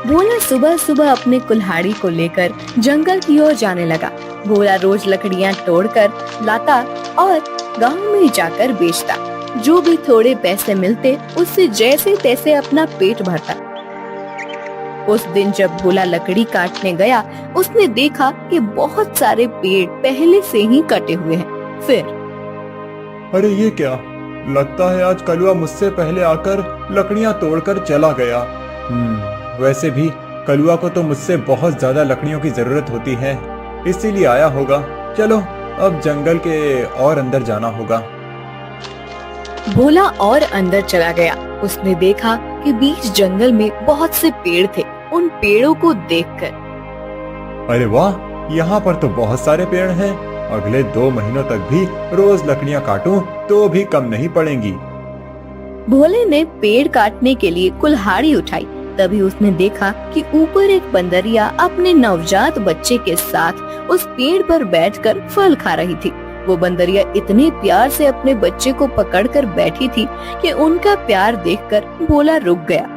भोला सुबह सुबह अपने कुल्हाड़ी को लेकर जंगल की ओर जाने लगा। भोला रोज लकड़ियां तोड़कर लाता और गांव में जाकर बेचता। जो भी थोड़े पैसे मिलते उससे जैसे तैसे अपना पेट भरता। उस दिन जब भोला लकड़ी काटने गया, उसने देखा कि बहुत सारे पेड़ पहले से ही कटे हुए हैं। फिर अरे ये क्या, लगता है आज कलुआ मुझसे पहले आकर लकड़ियां तोड़कर चला गया। वैसे भी कलुआ को तो मुझसे बहुत ज्यादा लकड़ियों की जरूरत होती है, इसीलिए आया होगा। चलो अब जंगल के और अंदर जाना होगा। भोला और अंदर चला गया। उसने देखा कि बीच जंगल में बहुत से पेड़ थे। उन पेड़ों को देखकर अरे वाह, यहाँ पर तो बहुत सारे पेड़ हैं। अगले 2 महीनों तक भी रोज लकड़ियाँ काटूं तो भी कम नहीं पड़ेंगी। भोले ने पेड़ काटने के लिए कुल्हाड़ी उठाई। तभी उसने देखा कि ऊपर एक बंदरिया अपने नवजात बच्चे के साथ उस पेड़ पर बैठकर फल खा रही थी। वो बंदरिया इतने प्यार से अपने बच्चे को पकड़कर बैठी थी कि उनका प्यार देखकर भोला रुक गया।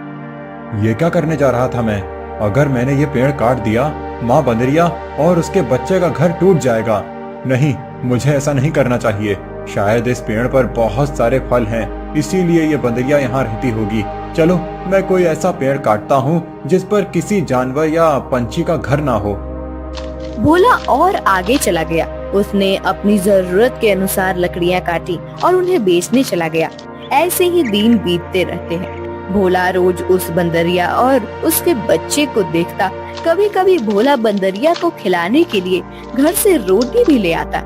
ये क्या करने जा रहा था मैं? अगर मैंने ये पेड़ काट दिया, माँ बंदरिया और उसके बच्चे का घर टूट जाएगा। नहीं, मुझे ऐसा नहीं करना चाहिए। शायद इस पेड़ पर बहुत सारे फल हैं, इसीलिए ये बंदरिया यहाँ रहती होगी। चलो मैं कोई ऐसा पेड़ काटता हूँ जिस पर किसी जानवर या पंछी का घर ना हो। भोला और आगे चला गया। उसने अपनी जरूरत के अनुसार लकड़ियाँ काटी और उन्हें बेचने चला गया। ऐसे ही दिन बीतते रहते हैं। भोला रोज उस बंदरिया और उसके बच्चे को देखता। कभी कभी भोला बंदरिया को खिलाने के लिए घर से रोटी भी ले आता।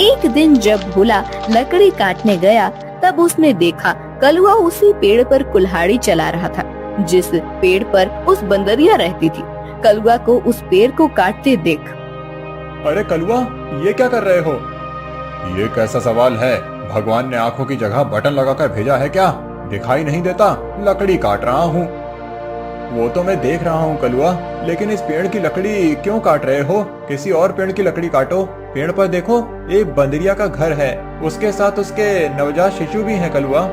एक दिन जब भोला लकड़ी काटने गया, तब उसने देखा कलुआ उसी पेड़ पर कुल्हाड़ी चला रहा था जिस पेड़ पर उस बंदरिया रहती थी। कलुआ को उस पेड़ को काटते देख, अरे कलुआ, ये क्या कर रहे हो? ये कैसा सवाल है? भगवान ने आंखों की जगह बटन लगाकर भेजा है क्या? दिखाई नहीं देता? लकड़ी काट रहा हूँ। वो तो मैं देख रहा हूँ कलुआ, लेकिन इस पेड़ की लकड़ी क्यों काट रहे हो? किसी और पेड़ की लकड़ी काटो। पेड़ पर देखो, एक बंदरिया का घर है, उसके साथ उसके नवजात शिशु भी हैं कलुआ।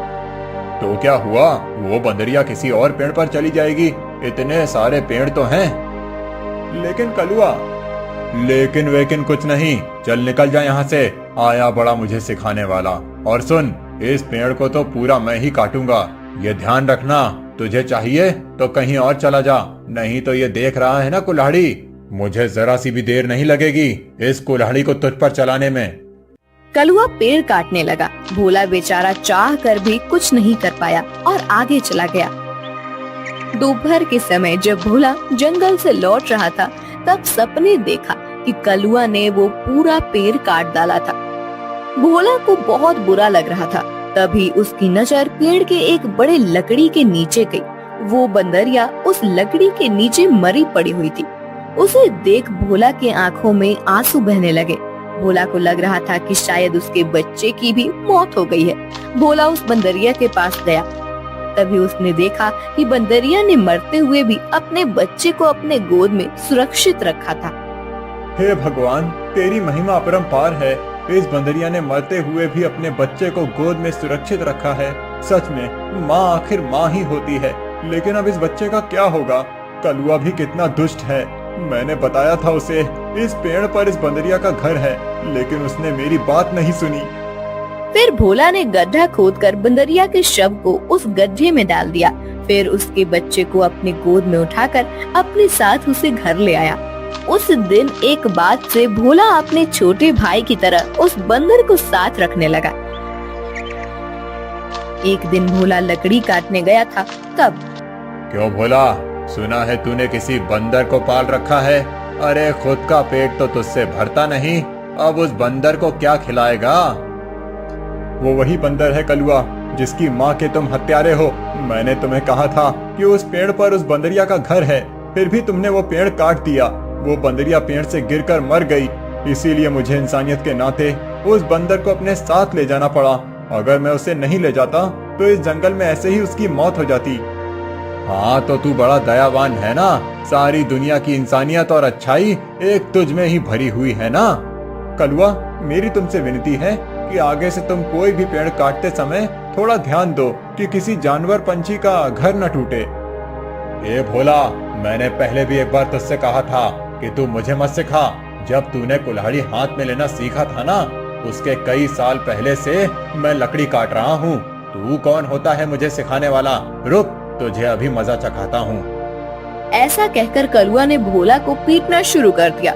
तो क्या हुआ? वो बंदरिया किसी और पेड़ पर चली जाएगी। इतने सारे पेड़ तो हैं। लेकिन कलुआ, लेकिन वेकिन कुछ नहीं। चल निकल जा यहाँ से। आया बड़ा मुझे सिखाने वाला। और सुन, इस पेड़ को तो पूरा मैं ही काटूंगा। ये ध्यान रखना, तुझे चाहिए तो कहीं और चला जा, नहीं तो ये देख रहा है ना कुल्हाड़ी, मुझे जरा सी भी देर नहीं लगेगी इस कुल्हाड़ी को तुझ पर चलाने में। कलुआ पेड़ काटने लगा। भोला बेचारा चाह कर भी कुछ नहीं कर पाया और आगे चला गया। दोपहर के समय जब भोला जंगल से लौट रहा था, तब सपने देखा कि कलुआ ने वो पूरा पेड़ काट डाला था। भोला को बहुत बुरा लग रहा था। तभी उसकी नजर पेड़ के एक बड़े लकड़ी के नीचे गई। वो बंदरिया उस लकड़ी के नीचे मरी पड़ी हुई थी। उसे देख भोला के आंखों में आंसू बहने लगे। भोला को लग रहा था कि शायद उसके बच्चे की भी मौत हो गई है। भोला उस बंदरिया के पास गया। तभी उसने देखा कि बंदरिया ने मरते हुए भी अपने बच्चे को अपने गोद में सुरक्षित रखा था। हे भगवान, तेरी महिमा अपरंपार है। इस बंदरिया ने मरते हुए भी अपने बच्चे को गोद में सुरक्षित रखा है। सच में माँ आखिर माँ ही होती है। लेकिन अब इस बच्चे का क्या होगा? कलुआ भी कितना दुष्ट है। मैंने बताया था उसे इस पेड़ पर इस बंदरिया का घर है, लेकिन उसने मेरी बात नहीं सुनी। फिर भोला ने गड्ढा खोदकर बंदरिया के शव को उस गड्ढे में डाल दिया। फिर उसके बच्चे को अपने गोद में उठाकर अपने साथ उसे घर ले आया। उस दिन एक बात से भोला अपने छोटे भाई की तरह उस बंदर को साथ रखने लगा। एक दिन भोला लकड़ी काटने गया था। तब क्यों भोला, सुना है तूने किसी बंदर को पाल रखा है? अरे खुद का पेट तो तुझसे भरता नहीं, अब उस बंदर को क्या खिलाएगा? वो वही बंदर है कलुआ, जिसकी माँ के तुम हत्यारे हो। मैंने तुम्हें कहा था कि उस पेड़ पर उस बंदरिया का घर है, फिर भी तुमने वो पेड़ काट दिया। वो बंदरिया पेड़ से गिरकर मर गई। इसीलिए मुझे इंसानियत के नाते उस बंदर को अपने साथ ले जाना पड़ा। अगर मैं उसे नहीं ले जाता तो इस जंगल में ऐसे ही उसकी मौत हो जाती। हाँ तो तू बड़ा दयावान है ना। सारी दुनिया की इंसानियत और अच्छाई एक तुझ में ही भरी हुई है ना। कलुआ, मेरी तुमसे विनती है कि आगे से तुम कोई भी पेड़ काटते समय थोड़ा ध्यान दो कि किसी जानवर पंछी का घर न टूटे। ए भोला, मैंने पहले भी एक बार तुझसे कहा था कि तू मुझे मत सिखा। जब तूने कुल्हाड़ी हाथ में लेना सीखा था ना, उसके कई साल पहले से मैं लकड़ी काट रहा हूँ। तू कौन होता है मुझे सिखाने वाला? रुक, तुझे अभी मजा चखाता हूँ। ऐसा कहकर कलुआ ने भोला को पीटना शुरू कर दिया।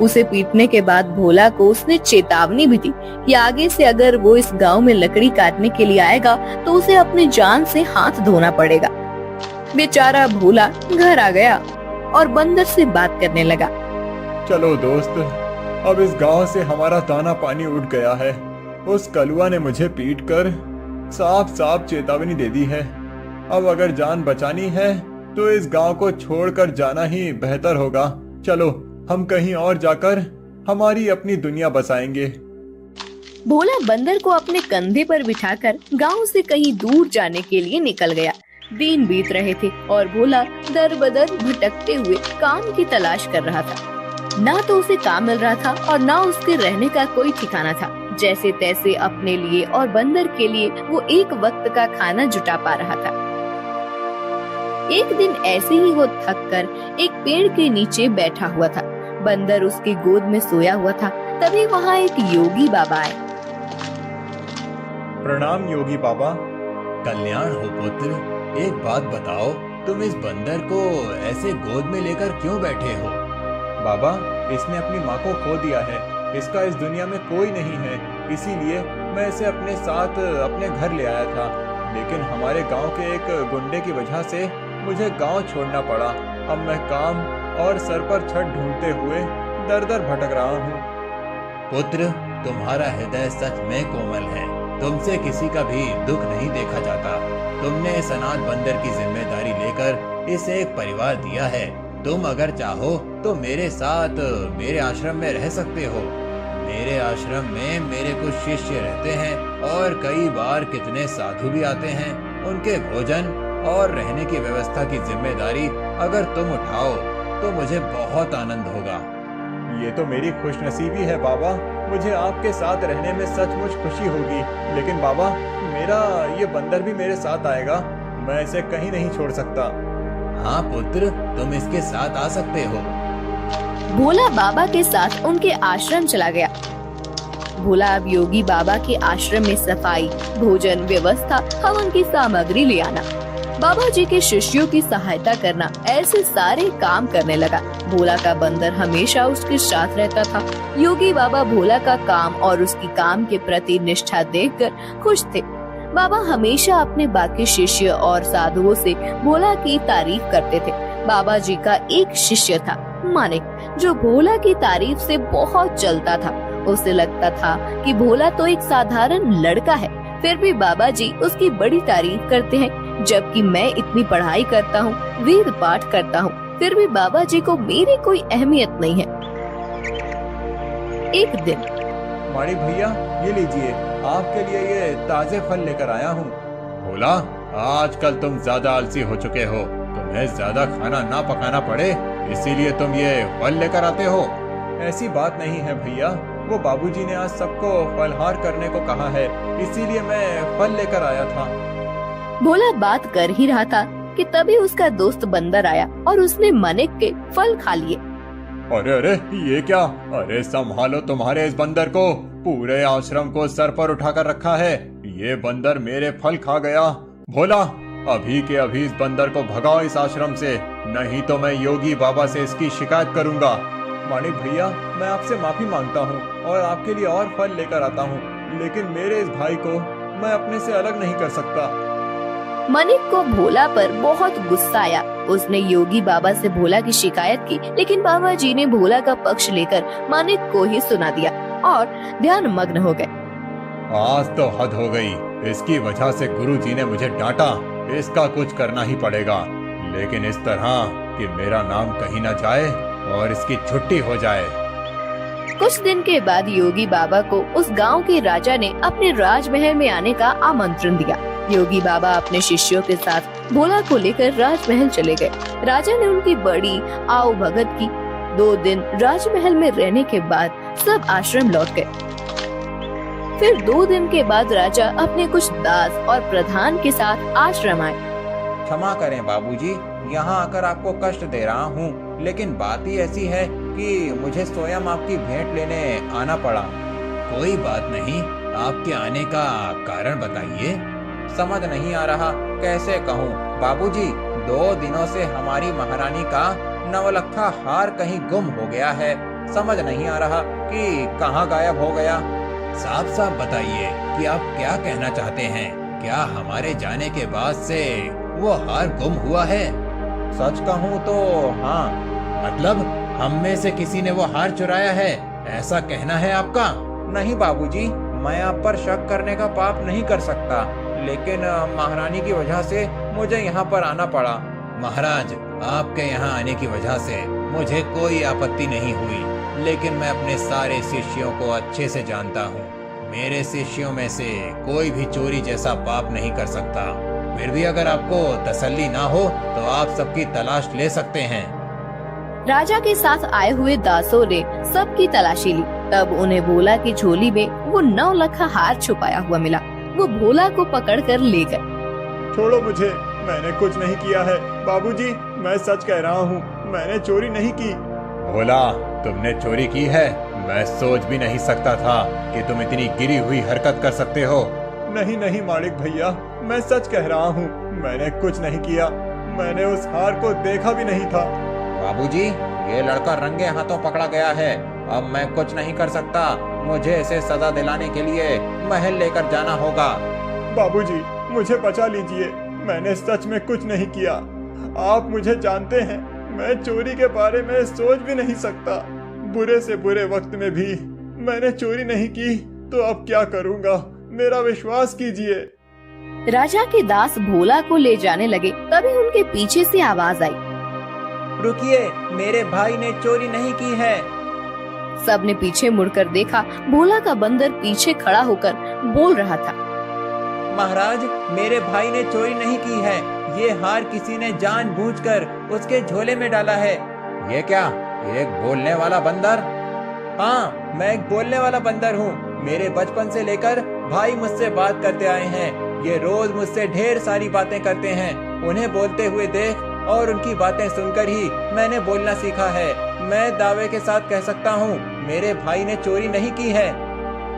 उसे पीटने के बाद भोला को उसने चेतावनी भी दी कि आगे से अगर वो इस गांव में लकड़ी काटने के लिए आएगा तो उसे अपनी जान से हाथ धोना पड़ेगा। बेचारा भोला घर आ गया और बंदर से बात करने लगा। चलो दोस्त, अब इस गांव से हमारा दाना पानी उठ गया है। उस कलुआ ने मुझे पीटकर साफ साफ चेतावनी दे दी है। अब अगर जान बचानी है तो इस गांव को छोड़कर जाना ही बेहतर होगा। चलो, हम कहीं और जाकर हमारी अपनी दुनिया बसाएंगे। भोला बंदर को अपने कंधे पर बिठाकर गांव से कहीं दूर जाने के लिए निकल गया। दिन बीत रहे थे और भोला दर बदर भटकते हुए काम की तलाश कर रहा था। ना तो उसे काम मिल रहा था और ना उसके रहने का कोई ठिकाना था। जैसे तैसे अपने लिए और बंदर के लिए वो एक वक्त का खाना जुटा पा रहा था। एक दिन ऐसे ही वो थक कर एक पेड़ के नीचे बैठा हुआ था। बंदर उसकी गोद में सोया हुआ था। तभी वहाँ एक योगी बाबा आए। प्रणाम योगी बाबा। कल्याण हो पुत्र। एक बात बताओ, तुम इस बंदर को ऐसे गोद में लेकर क्यों बैठे हो? बाबा, इसने अपनी माँ को खो दिया है। इसका इस दुनिया में कोई नहीं है, इसीलिए मैं इसे अपने साथ अपने घर ले आया था। लेकिन हमारे गांव के एक गुंडे की वजह से मुझे गांव छोड़ना पड़ा। अब मैं काम और सर पर छत ढूंढते हुए दर दर भटक रहा हूँ। पुत्र, तुम्हारा हृदय सच में कोमल है। तुमसे किसी का भी दुख नहीं देखा जाता। तुमने इस अनाथ बंदर की जिम्मेदारी लेकर इसे एक परिवार दिया है। तुम अगर चाहो तो मेरे साथ मेरे आश्रम में रह सकते हो। मेरे आश्रम में मेरे कुछ शिष्य रहते हैं और कई बार कितने साधु भी आते हैं। उनके भोजन और रहने की व्यवस्था की जिम्मेदारी अगर तुम उठाओ तो मुझे बहुत आनंद होगा। ये तो मेरी खुशनसीबी है बाबा। मुझे आपके साथ रहने में सचमुच खुशी होगी। लेकिन बाबा, मेरा ये बंदर भी मेरे साथ आएगा। मैं इसे कहीं नहीं छोड़ सकता। हाँ पुत्र, तुम इसके साथ आ सकते हो। भोला बाबा के साथ उनके आश्रम चला गया। भोला अब योगी बाबा के आश्रम में सफाई, भोजन व्यवस्था, हवन की सामग्री ले आना, बाबा जी के शिष्यों की सहायता करना, ऐसे सारे काम करने लगा। भोला का बंदर हमेशा उसके साथ रहता था। योगी बाबा भोला का काम और उसकी काम के प्रति निष्ठा देखकर खुश थे। बाबा हमेशा अपने बाकी शिष्य और साधुओं से भोला की तारीफ करते थे। बाबा जी का एक शिष्य था मानिक, जो भोला की तारीफ से बहुत चलता था। उसे लगता था कि भोला तो एक साधारण लड़का है, फिर भी बाबा जी उसकी बड़ी तारीफ करते हैं। जबकि मैं इतनी पढ़ाई करता हूँ, वेद पाठ करता हूँ, फिर भी बाबा जी को मेरी कोई अहमियत नहीं है। एक दिन, माणिक भैया, ये लीजिए, आपके लिए ये ताजे फल लेकर आया हूँ। भोला, आजकल तुम ज्यादा आलसी हो चुके हो। तुम्हें ज्यादा खाना ना पकाना पड़े, इसीलिए तुम ये फल लेकर आते हो। ऐसी बात नहीं है भैया, वो बाबूजी ने आज सबको फलहार करने को कहा है, इसीलिए मैं फल लेकर आया था। भोला बात कर ही रहा था कि तभी उसका दोस्त बंदर आया और उसने मानिक के फल खा लिए। अरे अरे, ये क्या? अरे संभालो तुम्हारे इस बंदर को। पूरे आश्रम को सर पर उठाकर रखा है। ये बंदर मेरे फल खा गया। भोला, अभी के अभी इस बंदर को भगाओ इस आश्रम से, नहीं तो मैं योगी बाबा से इसकी शिकायत करूंगा। मानिक भैया, मैं आपसे माफी मांगता हूँ और आपके लिए और फल लेकर आता हूँ, लेकिन मेरे इस भाई को मैं अपने से अलग नहीं कर सकता। मानिक को भोला पर बहुत गुस्सा आया। उसने योगी बाबा से भोला की शिकायत की, लेकिन बाबा जी ने भोला का पक्ष लेकर मानिक को ही सुना दिया और ध्यान मग्न हो गए। आज तो हद हो गई। इसकी वजह से गुरुजी ने मुझे डांटा। इसका कुछ करना ही पड़ेगा, लेकिन इस तरह कि मेरा नाम कहीं न जाए और इसकी छुट्टी हो जाए। कुछ दिन के बाद योगी बाबा को उस गांव के राजा ने अपने राजमहल में आने का आमंत्रण दिया। योगी बाबा अपने शिष्यों के साथ भोला को लेकर राजमहल चले गए। राजा ने उनकी बड़ी आओ भगत की। 2 दिन राजमहल में रहने के बाद सब आश्रम लौट गए। फिर 2 दिन के बाद राजा अपने कुछ दास और प्रधान के साथ आश्रम आए। क्षमा करें बाबूजी, यहाँ आकर आपको कष्ट दे रहा हूँ, लेकिन बात ही ऐसी है कि मुझे स्वयं आपकी भेंट लेने आना पड़ा। कोई बात नहीं, आपके आने का कारण बताइए। समझ नहीं आ रहा कैसे कहूँ बाबूजी, 2 दिनों से हमारी महारानी का नवलखा हार कहीं गुम हो गया है। समझ नहीं आ रहा कि कहाँ गायब हो गया। साफ साफ बताइए कि आप क्या कहना चाहते हैं। क्या हमारे जाने के बाद से वो हार गुम हुआ है? सच कहूँ तो हाँ। मतलब हम में से किसी ने वो हार चुराया है, ऐसा कहना है आपका? नहीं बाबूजी, मैं आप पर शक करने का पाप नहीं कर सकता, लेकिन महारानी की वजह से मुझे यहाँ पर आना पड़ा। महाराज, आपके यहाँ आने की वजह से मुझे कोई आपत्ति नहीं हुई, लेकिन मैं अपने सारे शिष्यों को अच्छे से जानता हूँ। मेरे शिष्यों में से कोई भी चोरी जैसा पाप नहीं कर सकता। फिर भी अगर आपको तसल्ली ना हो तो आप सबकी तलाश ले सकते हैं। राजा के साथ आए हुए दासों ने सबकी तलाशी ली। तब उन्हें भोला की झोली में वो 9 लखा हार छुपाया हुआ मिला। वो भोला को पकड़कर ले गए। छोड़ो मुझे, मैंने कुछ नहीं किया है। बाबूजी, मैं सच कह रहा हूँ, मैंने चोरी नहीं की। भोला, तुमने चोरी की है? मैं सोच भी नहीं सकता था कि तुम इतनी गिरी हुई हरकत कर सकते हो। नहीं नहीं मालिक भैया, मैं सच कह रहा हूँ, मैंने कुछ नहीं किया। मैंने उस हार को देखा भी नहीं था। बाबूजी, ये लड़का रंगे हाथों पकड़ा गया है। अब मैं कुछ नहीं कर सकता। मुझे इसे सजा दिलाने के लिए महल लेकर जाना होगा। बाबूजी, मुझे बचा लीजिए, मैंने सच में कुछ नहीं किया। आप मुझे जानते हैं, मैं चोरी के बारे में सोच भी नहीं सकता। बुरे से बुरे वक्त में भी मैंने चोरी नहीं की, तो अब क्या करूँगा? मेरा विश्वास कीजिए। राजा के दास भोला को ले जाने लगे। तभी उनके पीछे से आवाज आई, रुकिए, मेरे भाई ने चोरी नहीं की है। सबने पीछे मुड़कर देखा। भोला का बंदर पीछे खड़ा होकर बोल रहा था, महाराज, मेरे भाई ने चोरी नहीं की है। ये हार किसी ने जानबूझकर उसके झोले में डाला है। ये क्या, एक बोलने वाला बंदर? हाँ, मैं एक बोलने वाला बंदर हूँ। मेरे बचपन से लेकर भाई मुझसे बात करते आए हैं। ये रोज मुझसे ढेर सारी बातें करते हैं। उन्हें बोलते हुए देख और उनकी बातें सुनकर ही मैंने बोलना सीखा है। मैं दावे के साथ कह सकता हूँ, मेरे भाई ने चोरी नहीं की है।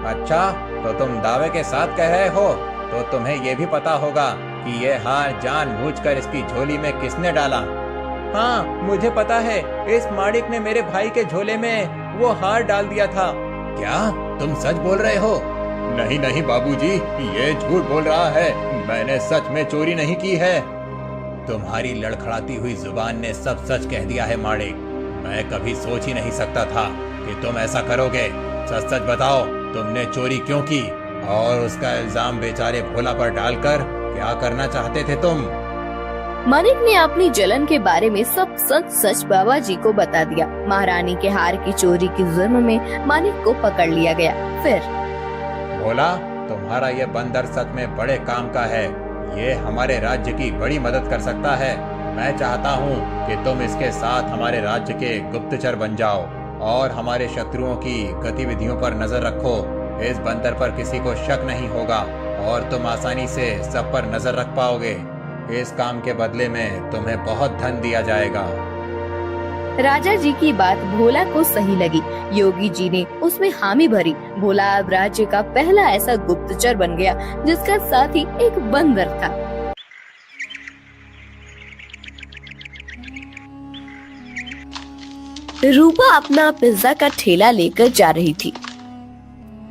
अच्छा, तो तुम दावे के साथ कह रहे हो, तो तुम्हें ये भी पता होगा कि ये हार जानबूझकर इसकी झोली में किसने डाला? हाँ, मुझे पता है। इस माड़िक ने मेरे भाई के झोले में वो हार डाल दिया था। क्या तुम सच बोल रहे हो? नहीं नहीं बाबूजी, ये झूठ बोल रहा है। मैंने सच में चोरी नहीं की है। तुम्हारी लड़खड़ाती हुई जुबान ने सब सच कह दिया है माड़िक। मैं कभी सोच ही नहीं सकता था कि तुम ऐसा करोगे। सच सच बताओ, तुमने चोरी क्यों की? और उसका इल्जाम बेचारे भोला पर डालकर क्या करना चाहते थे तुम? मानिक ने अपनी जलन के बारे में सब सच सच बाबा जी को बता दिया। महारानी के हार की चोरी के जुर्म में मानिक को पकड़ लिया गया। फिर भोला, तुम्हारा ये बंदर सच में बड़े काम का है। ये हमारे राज्य की बड़ी मदद कर सकता है। मैं चाहता हूँ कि तुम इसके साथ हमारे राज्य के गुप्तचर बन जाओ और हमारे शत्रुओं की गतिविधियों पर नजर रखो। इस बंदर पर किसी को शक नहीं होगा और तुम आसानी से सब पर नजर रख पाओगे। इस काम के बदले में तुम्हें बहुत धन दिया जाएगा। राजा जी की बात भोला को सही लगी। योगी जी ने उसमें हामी भरी। भोला अब राज्य का पहला ऐसा गुप्तचर बन गया जिसका साथी एक बंदर था। रूपा अपना पिज्जा का ठेला लेकर जा रही थी।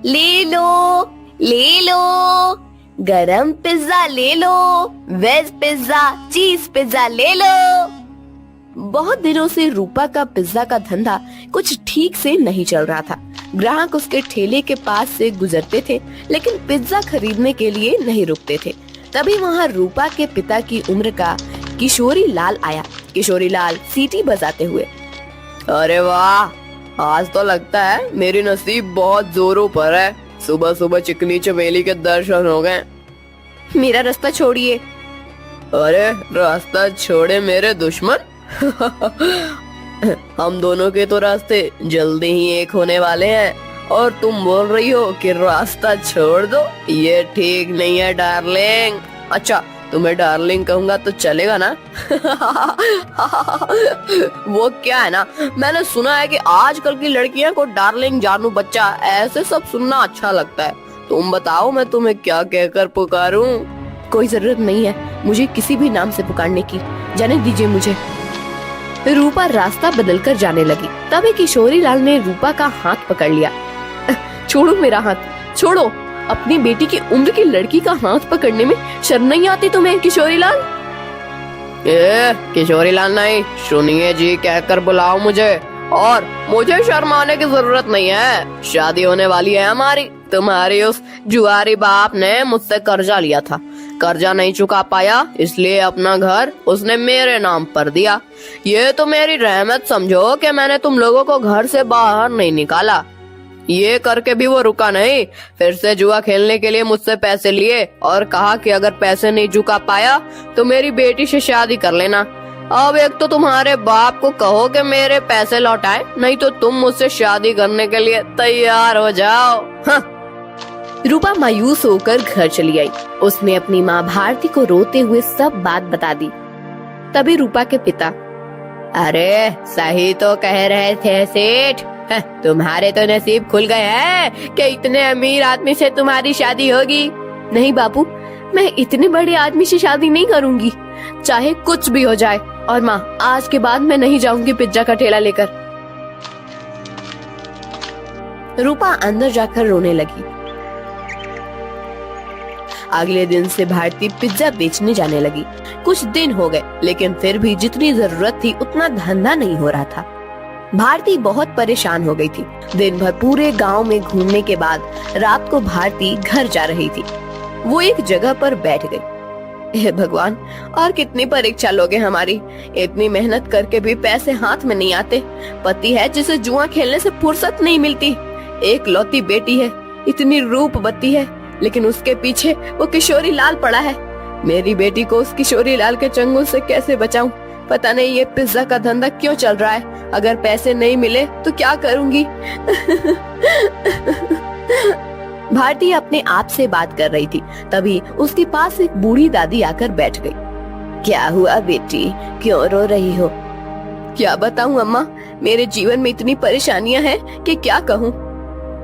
ले लो, ले लो, गरम पिज्जा ले लो, वेज पिज्जा, चीज पिज्जा ले लो। बहुत दिनों से रूपा का पिज्जा का धंधा कुछ ठीक से नहीं चल रहा था। ग्राहक उसके ठेले के पास से गुजरते थे, लेकिन पिज्जा खरीदने के लिए नहीं रुकते थे। तभी वहाँ रूपा के पिता की उम्र का किशोरी लाल आया। किशोरी लाल सीटी बजाते हुए, अरे वाह, आज तो लगता है मेरी नसीब बहुत जोरों पर है। सुबह सुबह चिकनी चमेली के दर्शन हो गए। मेरा रास्ता छोड़िए। अरे रास्ता छोड़े मेरे दुश्मन। हम दोनों के तो रास्ते जल्दी ही एक होने वाले हैं और तुम बोल रही हो कि रास्ता छोड़ दो। ये ठीक नहीं है डार्लिंग। अच्छा, तुम्हें डार्लिंग कहूंगा तो चलेगा ना? वो क्या है ना, मैंने सुना है कि आजकल की लड़कियां को डार्लिंग, जानू बच्चा, ऐसे सब सुनना अच्छा लगता है। तुम बताओ मैं तुम्हें क्या कहकर पुकारूं? कोई जरूरत नहीं है मुझे किसी भी नाम से पुकारने की, जाने दीजिए मुझे। रूपा रास्ता बदलकर जाने लगी। तभी किशोरी लाल ने रूपा का हाथ पकड़ लिया। छोड़ो मेरा हाथ, छोड़ो। अपनी बेटी की उम्र की लड़की का हाथ पकड़ने में शर्म नहीं आती तुम्हें किशोरी लाल? किशोरी लाल नहीं, सुनिए जी कहकर बुलाओ मुझे। और मुझे शर्माने की जरूरत नहीं है, शादी होने वाली है हमारी। तुम्हारी उस जुआरी बाप ने मुझसे कर्जा लिया था, कर्जा नहीं चुका पाया, इसलिए अपना घर उसने मेरे नाम पर दिया। ये तो मेरी रहमत समझो कि मैंने तुम लोगों को घर से बाहर नहीं निकाला। ये करके भी वो रुका नहीं, फिर से जुआ खेलने के लिए मुझसे पैसे लिए और कहा कि अगर पैसे नहीं चुका पाया तो मेरी बेटी से शादी कर लेना। अब एक तो तुम्हारे बाप को कहो कि मेरे पैसे लौटाए, नहीं तो तुम मुझसे शादी करने के लिए तैयार हो जाओ। हाँ। रूपा मायूस होकर घर चली आई। उसने अपनी माँ भारती को रोते हुए सब बात बता दी। तभी रूपा के पिता, अरे सही तो कह रहे थे सेठ, तुम्हारे तो नसीब खुल गए हैं कि इतने अमीर आदमी से तुम्हारी शादी होगी। नहीं बापू, मैं इतने बड़े आदमी से शादी नहीं करूंगी, चाहे कुछ भी हो जाए। और माँ, आज के बाद मैं नहीं जाऊंगी पिज्जा का ठेला लेकर। रूपा अंदर जाकर रोने लगी। अगले दिन से भारती पिज्जा बेचने जाने लगी। कुछ दिन हो गए, लेकिन फिर भी जितनी जरूरत थी उतना धंधा नहीं हो रहा था। भारती बहुत परेशान हो गई थी। दिन भर पूरे गांव में घूमने के बाद रात को भारती घर जा रही थी। वो एक जगह पर बैठ गई। हे भगवान, और कितनी परीक्षा लोगे हमारी। इतनी मेहनत करके भी पैसे हाथ में नहीं आते। पति है जिसे जुआ खेलने से फुर्सत नहीं मिलती। एक लौती बेटी है, इतनी रूपवती है, लेकिन उसके पीछे वो किशोरी लाल पड़ा है। मेरी बेटी को उस किशोरी लाल के चंगुल से कैसे बचाऊं? पता नहीं ये पिज्जा का धंधा क्यों चल रहा है। अगर पैसे नहीं मिले तो क्या करूंगी? भारती अपने आप से बात कर रही थी। तभी उसके पास एक बूढ़ी दादी आकर बैठ गई। क्या हुआ बेटी, क्यों रो रही हो? क्या बताऊं अम्मा, मेरे जीवन में इतनी परेशानियां हैं कि क्या कहूं।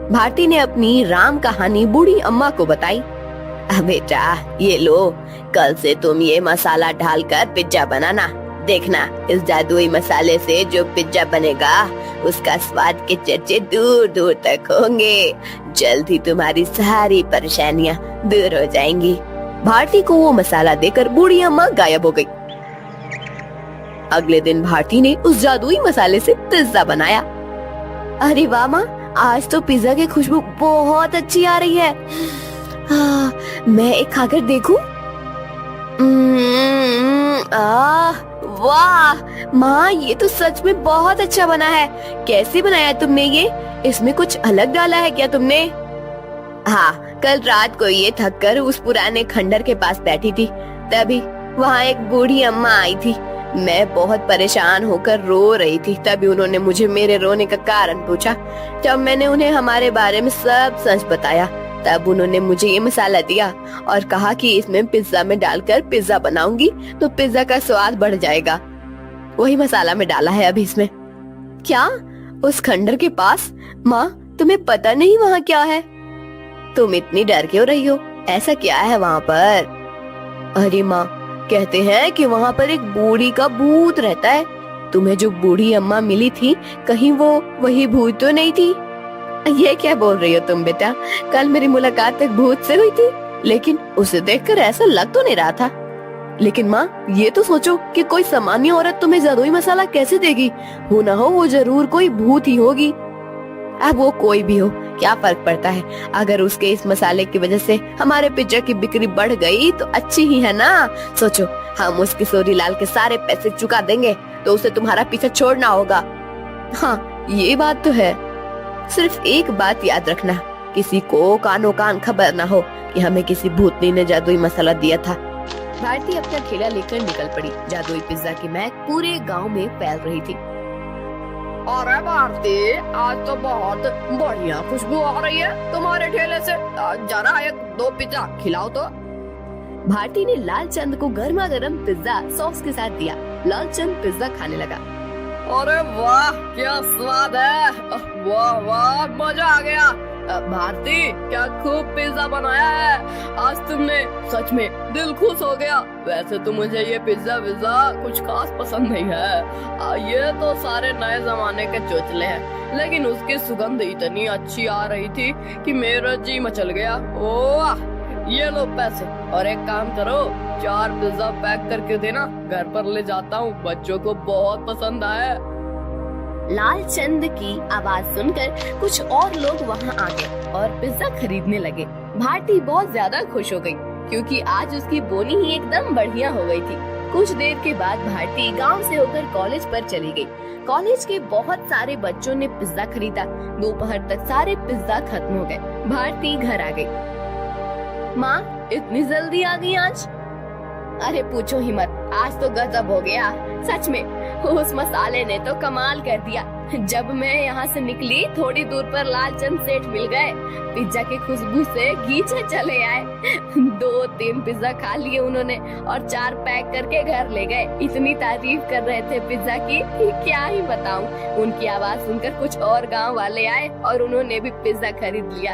भारती ने अपनी राम कहानी बूढ़ी अम्मा को बताई। बेटा ये लो, कल से तुम ये मसाला डालकर पिज्जा बनाना। देखना, इस जादुई मसाले से जो पिज्जा बनेगा उसका स्वाद के चर्चे दूर दूर तक होंगे। जल्द ही तुम्हारी सारी परेशानियां दूर हो जाएंगी। भारती को वो मसाला देकर बूढ़ी अम्मा गायब हो गई। अगले दिन भारती ने उस जादुई मसाले से पिज्जा बनाया। अरे वाह माँ, आज तो पिज्जा की खुशबू बहुत अच्छी आ रही है। मैं एक खाकर देखूं? वाह माँ, ये तो सच में बहुत अच्छा बना है। कैसे बनाया तुमने ये? इसमें कुछ अलग डाला है क्या तुमने? हाँ, कल रात को ये थक कर उस पुराने खंडर के पास बैठी थी, तभी वहाँ एक बूढ़ी अम्मा आई थी। मैं बहुत परेशान होकर रो रही थी। तभी उन्होंने मुझे मेरे रोने का कारण पूछा। जब मैंने उन्हें हमारे बारे में सब सच बताया, तब उन्होंने मुझे ये मसाला दिया और कहा कि इसमें पिज्जा में डालकर पिज्जा बनाऊंगी तो पिज्जा का स्वाद बढ़ जाएगा। वही मसाला में डाला है अभी इसमें। क्या? उस खंडर के पास? माँ, तुम्हें पता नहीं वहाँ क्या है? तुम इतनी डर क्यों रही हो? ऐसा क्या है वहाँ पर? अरे माँ, कहते हैं कि वहाँ पर एक बूढ़ी का भूत रहता है। तुम्हें जो बूढ़ी अम्मा मिली थी, कहीं वो वही भूत तो नहीं थी? ये क्या बोल रही हो तुम बेटा? कल मेरी मुलाकात एक भूत से हुई थी, लेकिन उसे देखकर ऐसा लग तो नहीं रहा था। लेकिन माँ, ये तो सोचो कि कोई सामान्य औरत तुम्हें जादुई मसाला कैसे देगी? हो ना हो वो जरूर कोई भूत ही होगी। अब वो कोई भी हो, क्या फर्क पड़ता है? अगर उसके इस मसाले की वजह से हमारे पिज्जा की बिक्री बढ़ गई तो अच्छी ही है ना। सोचो, हम उस किशोरी लाल के सारे पैसे चुका देंगे तो उसे तुम्हारा पीछा छोड़ना होगा। हाँ, ये बात तो है। सिर्फ एक बात याद रखना, किसी को कानो कान खबर ना हो कि हमें किसी भूतनी ने जादुई मसाला दिया था। भारती अपना ठेला लेकर निकल पड़ी। जादुई पिज्जा की महक पूरे गांव में फैल रही थी। अरे भारती, आज तो बहुत बढ़िया खुशबू आ रही है तुम्हारे ठेले से। जरा एक दो पिज्जा खिलाओ तो। भारती ने लालचंद को गर्मा गर्म पिज्जा सॉस के साथ दिया। लालचंद पिज्जा खाने लगा। अरे वाह क्या स्वाद है, वाह वाह मजा आ गया। भारती क्या खूब पिज्जा बनाया है, आज तुमने सच में दिल खुश हो गया। वैसे तो मुझे ये पिज्जा विज्जा कुछ खास पसंद नहीं है, ये तो सारे नए जमाने के चोचले हैं, लेकिन उसकी सुगंध इतनी अच्छी आ रही थी कि मेरा जी मचल गया। ओह ये लो पैसे, और एक काम करो 4 पिज्जा पैक करके देना, घर पर ले जाता हूँ, बच्चों को बहुत पसंद आया। लालचंद की आवाज सुनकर कुछ और लोग वहां आ गए और पिज्जा खरीदने लगे। भारती बहुत ज्यादा खुश हो गई क्योंकि आज उसकी बोनी ही एकदम बढ़िया हो गई थी। कुछ देर के बाद भारती गांव से होकर कॉलेज पर चली गई। कॉलेज के बहुत सारे बच्चों ने पिज्जा खरीदा। दोपहर तक सारे पिज्जा खत्म हो गए। भारती घर आ गई। माँ इतनी जल्दी आ गई आज? अरे पूछो ही मत, आज तो गजब हो गया, सच में उस मसाले ने तो कमाल कर दिया। जब मैं यहाँ से निकली थोड़ी दूर पर लालचंद सेठ मिल गए, पिज्जा की खुशबू से गीचे चले आए। 2-3 पिज्जा खा लिए उन्होंने और 4 पैक करके घर ले गए। इतनी तारीफ कर रहे थे पिज्जा की कि क्या ही बताऊं। उनकी आवाज सुनकर कुछ और गांव वाले आए और उन्होंने भी पिज्जा खरीद लिया।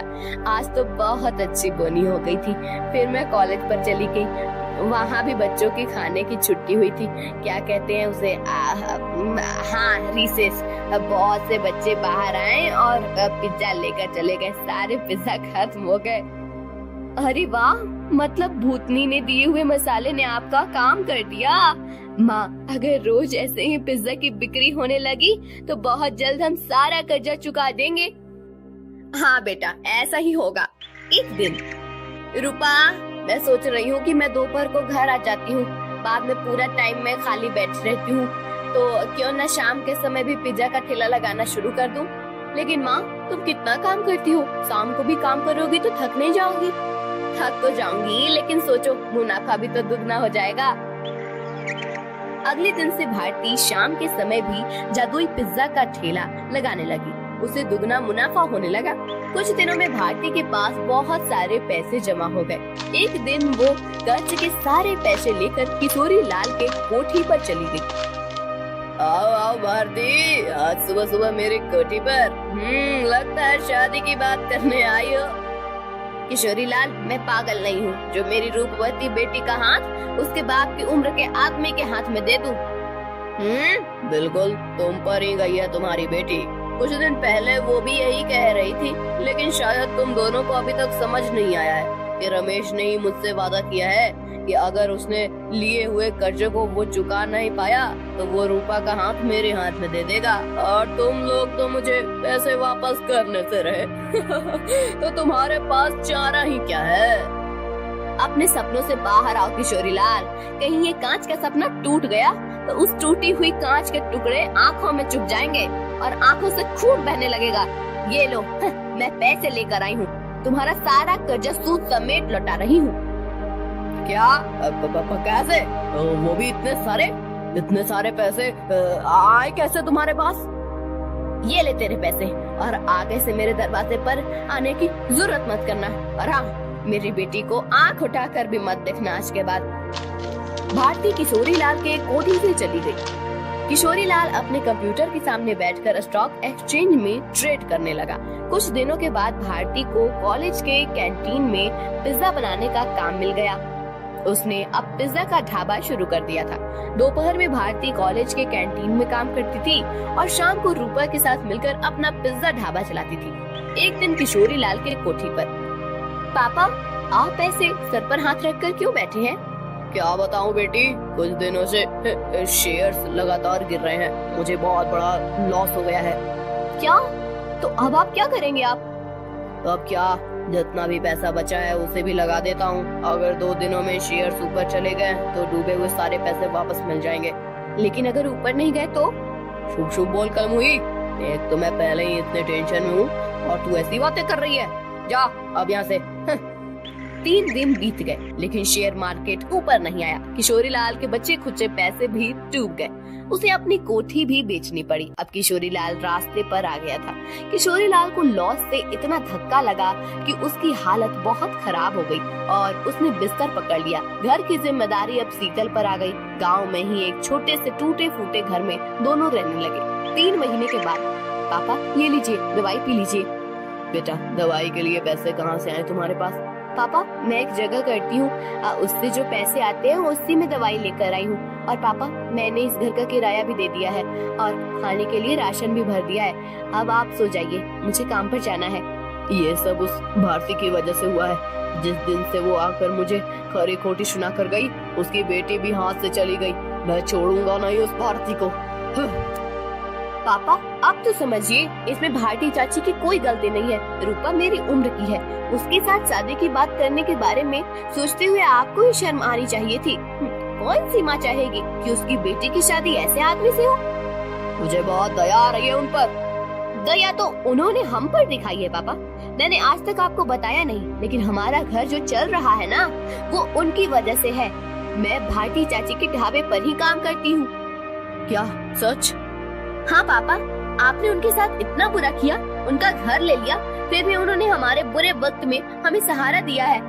आज तो बहुत अच्छी बोनी हो गई थी। फिर मैं कॉलेज पर चली गई, वहाँ भी बच्चों की खाने की छुट्टी हुई थी, क्या कहते हैं उसे, हाँ रिसेस। बहुत से बच्चे बाहर आए और पिज्जा लेकर चले गए। सारे पिज्जा खत्म हो गए। अरे वाह, मतलब भूतनी ने दिए हुए मसाले ने आपका काम कर दिया। माँ अगर रोज ऐसे ही पिज्जा की बिक्री होने लगी तो बहुत जल्द हम सारा कर्जा चुका देंगे। हाँ बेटा ऐसा ही होगा। एक दिन रूपा, मैं सोच रही हूँ कि मैं दोपहर को घर आ जाती हूँ, बाद में पूरा टाइम मैं खाली बैठ रहती हूँ, तो क्यों न शाम के समय भी पिज्जा का ठेला लगाना शुरू कर दूँ। लेकिन माँ तुम कितना काम करती हो, शाम को भी काम करोगी तो थक नहीं जाओगी? थक तो जाऊंगी, लेकिन सोचो मुनाफा भी तो दुगना हो जाएगा। अगले दिन से भारती शाम के समय भी जादुई पिज्जा का ठेला लगाने लगी। उसे दुगना मुनाफा होने लगा। कुछ दिनों में भारती के पास बहुत सारे पैसे जमा हो गए। एक दिन वो कर्ज के सारे पैसे लेकर किशोरी लाल के कोठी पर चली गई। आओ आओ भारती, आज सुबह सुबह मेरी कोठी पर। लगता है शादी की बात करने आई हो। किशोरी लाल, मैं पागल नहीं हूँ जो मेरी रूपवती बेटी का हाथ उसके बाप की उम्र के आदमी के हाथ में दे दूं। बिल्कुल तुम पर ही गई है तुम्हारी बेटी। कुछ दिन पहले वो भी यही कह रही थी, लेकिन शायद तुम दोनों को अभी तक समझ नहीं आया है कि रमेश ने ही मुझसे वादा किया है कि अगर उसने लिए हुए कर्जे को वो चुका नहीं पाया तो वो रूपा का हाथ मेरे हाथ में दे देगा, और तुम लोग तो मुझे पैसे वापस करने से रहे। तो तुम्हारे पास चारा ही क्या है? अपने सपनों से बाहर आओ किशोरी लाल। कहीं ये कांच का सपना टूट गया तो उस टूटी हुई कांच के टुकड़े आँखों में चुभ जाएंगे और आँखों से खून बहने लगेगा। ये लो, मैं पैसे लेकर आई हूँ, तुम्हारा सारा कर्जा सूद समेत लौटा रही हूँ। क्या? कैसे? वो भी इतने सारे पैसे आए कैसे तुम्हारे पास? ये ले तेरे पैसे, और आगे से मेरे दरवाजे पर आने की जरूरत मत करना। और हाँ, मेरी बेटी को आंख उठाकर भी मत देखना आज के बाद। भारती किशोरी लाल के कोठी से चली गई। किशोरी लाल अपने कंप्यूटर के सामने बैठकर स्टॉक एक्सचेंज में ट्रेड करने लगा। कुछ दिनों के बाद भारती को कॉलेज के कैंटीन में पिज्जा बनाने का काम मिल गया। उसने अब पिज्जा का ढाबा शुरू कर दिया था। दोपहर में भारती कॉलेज के कैंटीन में काम करती थी और शाम को रूपा के साथ मिलकर अपना पिज्जा ढाबा चलाती थी। एक दिन किशोरी लाल के कोठी पर, पापा आप ऐसे सर पर हाथ रखकर क्यों बैठे हैं? क्या बताऊं बेटी, कुछ दिनों से शेयर्स लगातार गिर रहे हैं, मुझे बहुत बड़ा लॉस हो गया है। क्या? तो अब आप क्या करेंगे? आप तो अब क्या, जितना भी पैसा बचा है उसे भी लगा देता हूँ। अगर 2 दिनों में शेयर्स ऊपर चले गए तो डूबे हुए सारे पैसे वापस मिल जाएंगे। लेकिन अगर ऊपर नहीं गए तो? शुभ शुभ बोल कलम हुई, एक तो मैं पहले ही इतने टेंशन में हूँ और तू ऐसी बातें कर रही है। जा अब यहाँ से। 3 दिन बीत गए लेकिन शेयर मार्केट ऊपर नहीं आया। किशोरी लाल के बचे खुचे पैसे भी डूब गए। उसे अपनी कोठी भी बेचनी पड़ी। अब किशोरी लाल रास्ते पर आ गया था। किशोरी लाल को लॉस से इतना धक्का लगा कि उसकी हालत बहुत खराब हो गई और उसने बिस्तर पकड़ लिया। घर की जिम्मेदारी अब शीतल पर आ गई। गांव में ही एक छोटे से टूटे फूटे घर में दोनों रहने लगे। 3 महीने के बाद, पापा ये लीजिए, दवाई पी लीजिए। बेटा, दवाई के लिए पैसे कहाँ से आए तुम्हारे पास? पापा, मैं एक जगह करती हूँ, उससे जो पैसे आते हैं उसी में दवाई लेकर आई हूँ। और पापा, मैंने इस घर का किराया भी दे दिया है और खाने के लिए राशन भी भर दिया है। अब आप सो जाइए, मुझे काम पर जाना है। ये सब उस भारती की वजह से हुआ है। जिस दिन से वो आकर मुझे खरी खोटी सुना कर गई, उसकी बेटी भी हाथ से चली गई। मैं छोड़ूंगा नहीं उस भारती को। पापा, अब तो समझिए, इसमें भारती चाची की कोई गलती नहीं है। रूपा मेरी उम्र की है। उसके साथ शादी की बात करने के बारे में सोचते हुए आपको ही शर्म आनी चाहिए थी। कौन सी माँ चाहेगी कि उसकी बेटी की शादी ऐसे आदमी से हो? मुझे बहुत दया आ रही है उन पर। दया तो उन्होंने हम पर दिखाई है पापा। मैंने आज तक आपको बताया नहीं, लेकिन हमारा घर जो चल रहा है ना, वो उनकी वजह से है। मैं भारती चाची के ढाबे पर ही काम करती हूँ। क्या सच? हाँ पापा, आपने उनके साथ इतना बुरा किया, उनका घर ले लिया, फिर भी उन्होंने हमारे बुरे वक्त में हमें सहारा दिया है।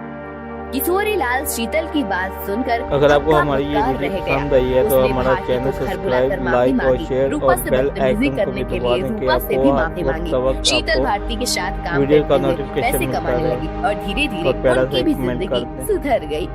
किशोरी लाल शीतल की बात सुनकर अगर आपको हमारी ये वीडियो पसंद आई है तो हमारा चैनल सब्सक्राइब, लाइक और शेयर और बेल आइकन को भी दबा दें कि आपको शीतल भारती के साथ काम वीडियो का करते हुए पैसे नोटिफिकेशन कमाने लगी और धीरे धीरे और प्यारा सा उनकी भी कमेंट जिंदगी करते हैं। सुधर गई।